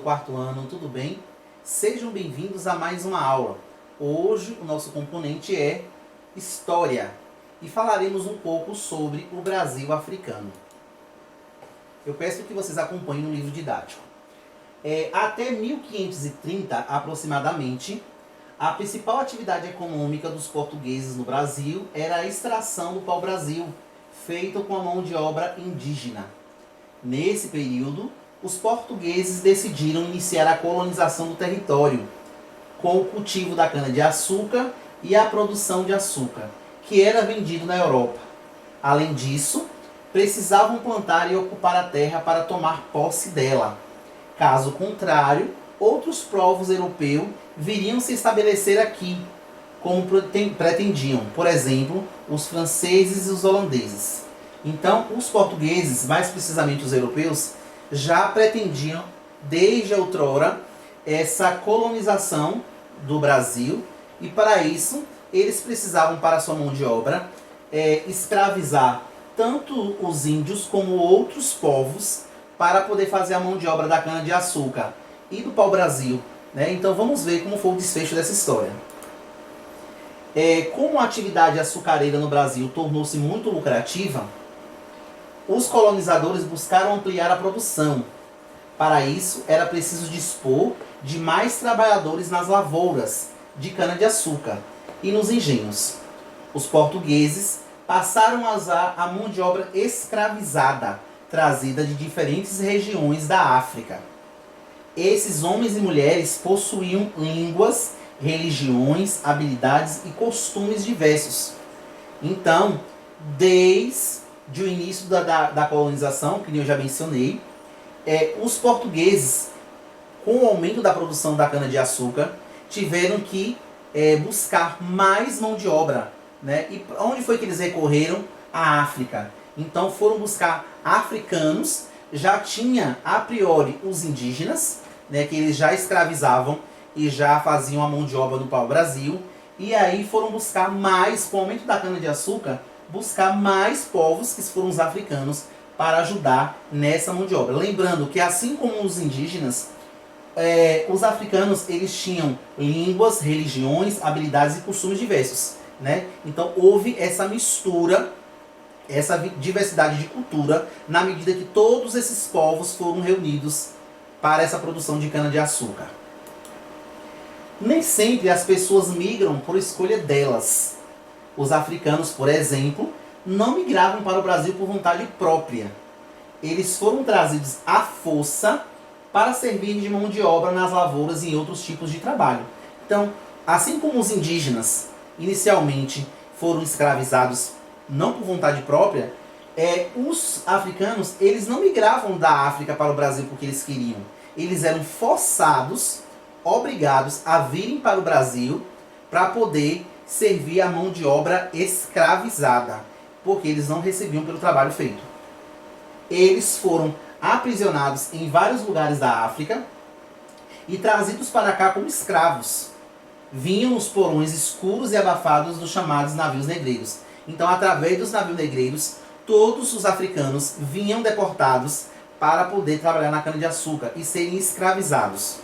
quarto ano, tudo bem? Sejam bem-vindos a mais uma aula. Hoje o nosso componente é História e falaremos um pouco sobre o Brasil africano. Eu peço que vocês acompanhem no livro didático. Até 1530, aproximadamente, a principal atividade econômica dos portugueses no Brasil era a extração do pau-brasil, feito com a mão de obra indígena. Nesse período, os portugueses decidiram iniciar a colonização do território, com o cultivo da cana-de-açúcar e a produção de açúcar, que era vendido na Europa. Além disso, precisavam plantar e ocupar a terra para tomar posse dela. Caso contrário, outros povos europeus viriam se estabelecer aqui, como pretendiam, por exemplo, os franceses e os holandeses. Então, os portugueses, mais precisamente os europeus, já pretendiam, desde outrora, essa colonização do Brasil, e para isso, eles precisavam, para sua mão de obra, escravizar tanto os índios como outros povos para poder fazer a mão de obra da cana-de-açúcar e do pau-brasil. Então, vamos ver como foi o desfecho dessa história. Como a atividade açucareira no Brasil tornou-se muito lucrativa, os colonizadores buscaram ampliar a produção. Para isso, era preciso dispor de mais trabalhadores nas lavouras de cana-de-açúcar e nos engenhos. Os portugueses passaram a usar a mão de obra escravizada, trazida de diferentes regiões da África. Esses homens e mulheres possuíam línguas, religiões, habilidades e costumes diversos. Então, desde o início da colonização, que eu já mencionei, os portugueses, com o aumento da produção da cana-de-açúcar, tiveram que buscar mais mão de obra. E onde foi que eles recorreram? À África. Então foram buscar africanos. Já tinha, a priori, os indígenas, que eles já escravizavam e já faziam a mão de obra no pau-brasil. E aí foram buscar mais, com o aumento da cana-de-açúcar, buscar mais povos, que foram os africanos, para ajudar nessa mão de obra. Lembrando que, assim como os indígenas, os africanos eles tinham línguas, religiões, habilidades e costumes diversos. Então houve essa mistura, essa diversidade de cultura, na medida que todos esses povos foram reunidos para essa produção de cana-de-açúcar. Nem sempre as pessoas migram por escolha delas. Os africanos, por exemplo, não migravam para o Brasil por vontade própria. Eles foram trazidos à força para servir de mão de obra nas lavouras e em outros tipos de trabalho. Então, assim como os indígenas inicialmente foram escravizados não por vontade própria, os africanos eles não migravam da África para o Brasil porque eles queriam. Eles eram forçados, obrigados a virem para o Brasil para poder servir a mão de obra escravizada, porque eles não recebiam pelo trabalho feito. Eles foram aprisionados em vários lugares da África e trazidos para cá como escravos. Vinham nos porões escuros e abafados dos chamados navios negreiros. Então, através dos navios negreiros, todos os africanos vinham deportados para poder trabalhar na cana-de-açúcar e serem escravizados.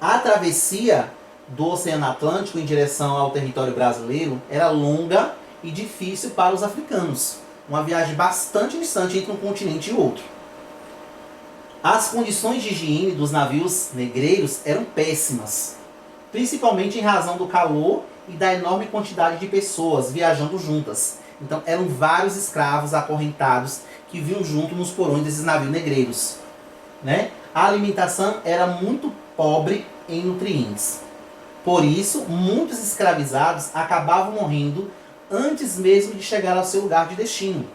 A travessia do Oceano Atlântico em direção ao território brasileiro era longa e difícil para os africanos. Uma viagem bastante distante entre um continente e outro. As condições de higiene dos navios negreiros eram péssimas, principalmente em razão do calor e da enorme quantidade de pessoas viajando juntas. Então eram vários escravos acorrentados que vinham junto nos porões desses navios negreiros. A alimentação era muito pobre em nutrientes. Por isso, muitos escravizados acabavam morrendo antes mesmo de chegar ao seu lugar de destino.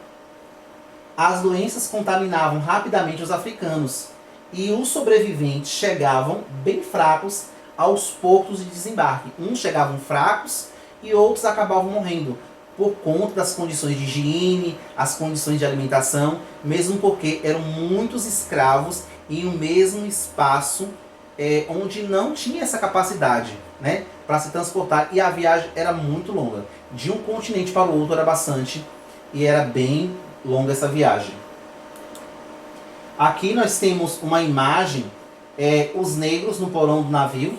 As doenças contaminavam rapidamente os africanos e os sobreviventes chegavam bem fracos aos portos de desembarque. Uns chegavam fracos e outros acabavam morrendo por conta das condições de higiene, as condições de alimentação, mesmo porque eram muitos escravos em um mesmo espaço onde não tinha essa capacidade para se transportar, e a viagem era muito longa. De um continente para o outro era bastante, e era bem longa essa viagem. Aqui nós temos uma imagem, os negros no porão do navio,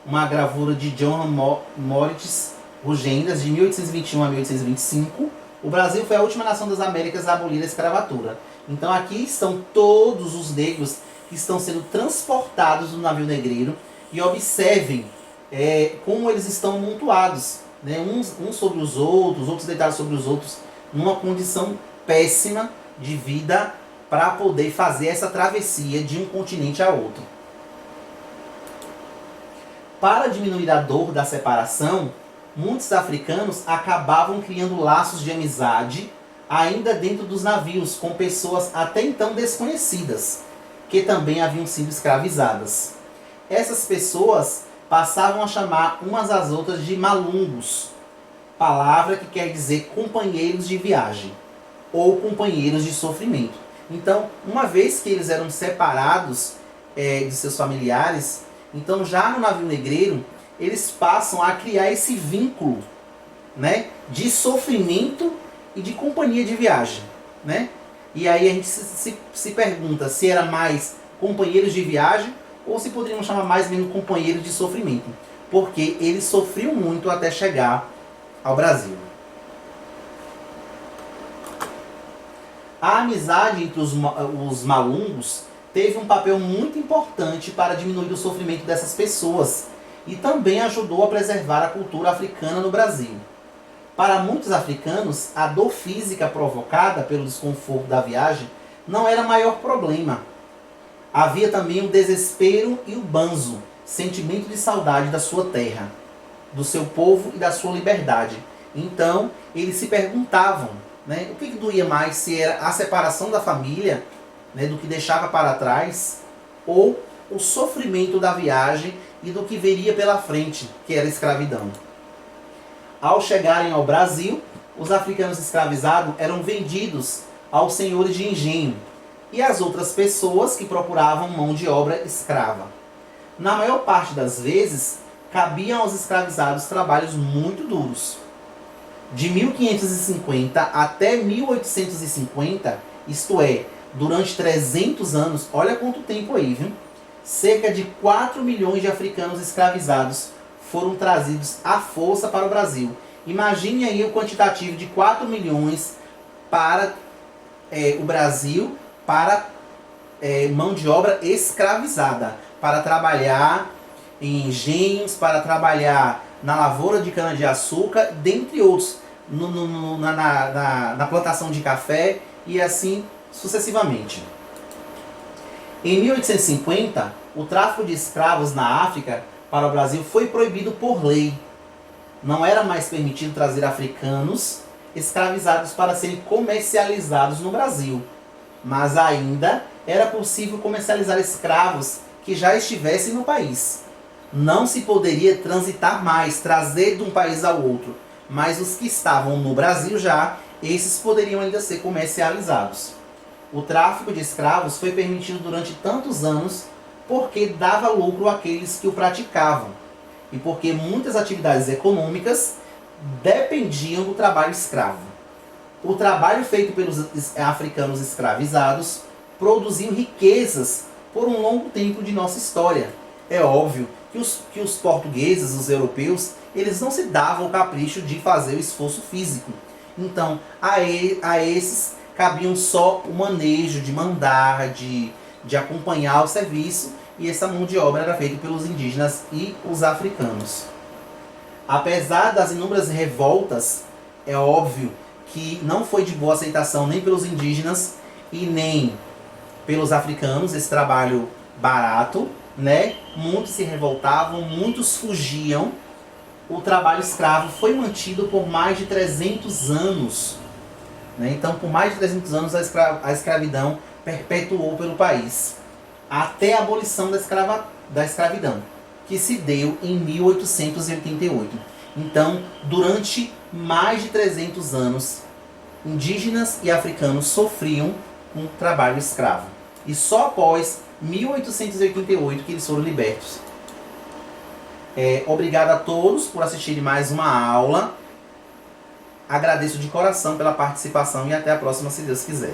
uma gravura de Johann Moritz Rugendas, de 1821 a 1825. O Brasil foi a última nação das Américas a abolir a escravatura. Então aqui estão todos os negros que estão sendo transportados no navio negreiro, e observem como eles estão amontoados, né? Uns sobre os outros deitados sobre os outros, numa condição péssima de vida para poder fazer essa travessia de um continente a outro. Para diminuir a dor da separação, muitos africanos acabavam criando laços de amizade ainda dentro dos navios com pessoas até então desconhecidas, que também haviam sido escravizadas. Essas pessoas passavam a chamar umas às outras de malungos, palavra que quer dizer companheiros de viagem ou companheiros de sofrimento. Então, uma vez que eles eram separados de seus familiares, então já no navio negreiro, eles passam a criar esse vínculo, né, de sofrimento e de companhia de viagem, né? E aí a gente se pergunta se era mais companheiros de viagem ou se poderíamos chamar mais ou menos companheiros de sofrimento, porque eles sofriam muito até chegar ao Brasil. A amizade entre os malungos teve um papel muito importante para diminuir o sofrimento dessas pessoas e também ajudou a preservar a cultura africana no Brasil. Para muitos africanos, a dor física provocada pelo desconforto da viagem não era o maior problema. Havia também o desespero e o banzo, sentimento de saudade da sua terra, do seu povo e da sua liberdade. Então, eles se perguntavam, né, o que doía mais, se era a separação da família, né, do que deixava para trás, ou o sofrimento da viagem e do que viria pela frente, que era a escravidão. Ao chegarem ao Brasil, os africanos escravizados eram vendidos aos senhores de engenho e às outras pessoas que procuravam mão de obra escrava. Na maior parte das vezes, cabiam aos escravizados trabalhos muito duros. De 1550 até 1850, isto é, durante 300 anos, olha quanto tempo aí, viu? Cerca de 4 milhões de africanos escravizados foram trazidos à força para o Brasil. Imagine aí o quantitativo de 4 milhões para o Brasil, para mão de obra escravizada, para trabalhar em engenhos, para trabalhar na lavoura de cana-de-açúcar, dentre outros, na plantação de café e assim sucessivamente. Em 1850, o tráfico de escravos na África para o Brasil foi proibido por lei. Não era mais permitido trazer africanos escravizados para serem comercializados no Brasil, mas ainda era possível comercializar escravos que já estivessem no país. Não se poderia transitar mais, trazer de um país ao outro, mas os que estavam no Brasil já, esses poderiam ainda ser comercializados. O tráfico de escravos foi permitido durante tantos anos porque dava lucro àqueles que o praticavam e porque muitas atividades econômicas dependiam do trabalho escravo. O trabalho feito pelos africanos escravizados produziu riquezas por um longo tempo de nossa história. É óbvio que os portugueses, os europeus, eles não se davam o capricho de fazer o esforço físico. Então, a esses cabiam só o manejo de mandar, de acompanhar o serviço, e essa mão de obra era feita pelos indígenas e os africanos. Apesar das inúmeras revoltas, é óbvio que não foi de boa aceitação nem pelos indígenas e nem pelos africanos, esse trabalho barato, né? Muitos se revoltavam, muitos fugiam. O trabalho escravo foi mantido por mais de 300 anos. Né? Então, por mais de 300 anos, a escravidão perpetuou pelo país, até a abolição da escravidão, que se deu em 1888. Então, durante mais de 300 anos, indígenas e africanos sofriam com o trabalho escravo. E só após 1888 que eles foram libertos. Obrigado a todos por assistirem mais uma aula. Agradeço de coração pela participação e até a próxima, se Deus quiser.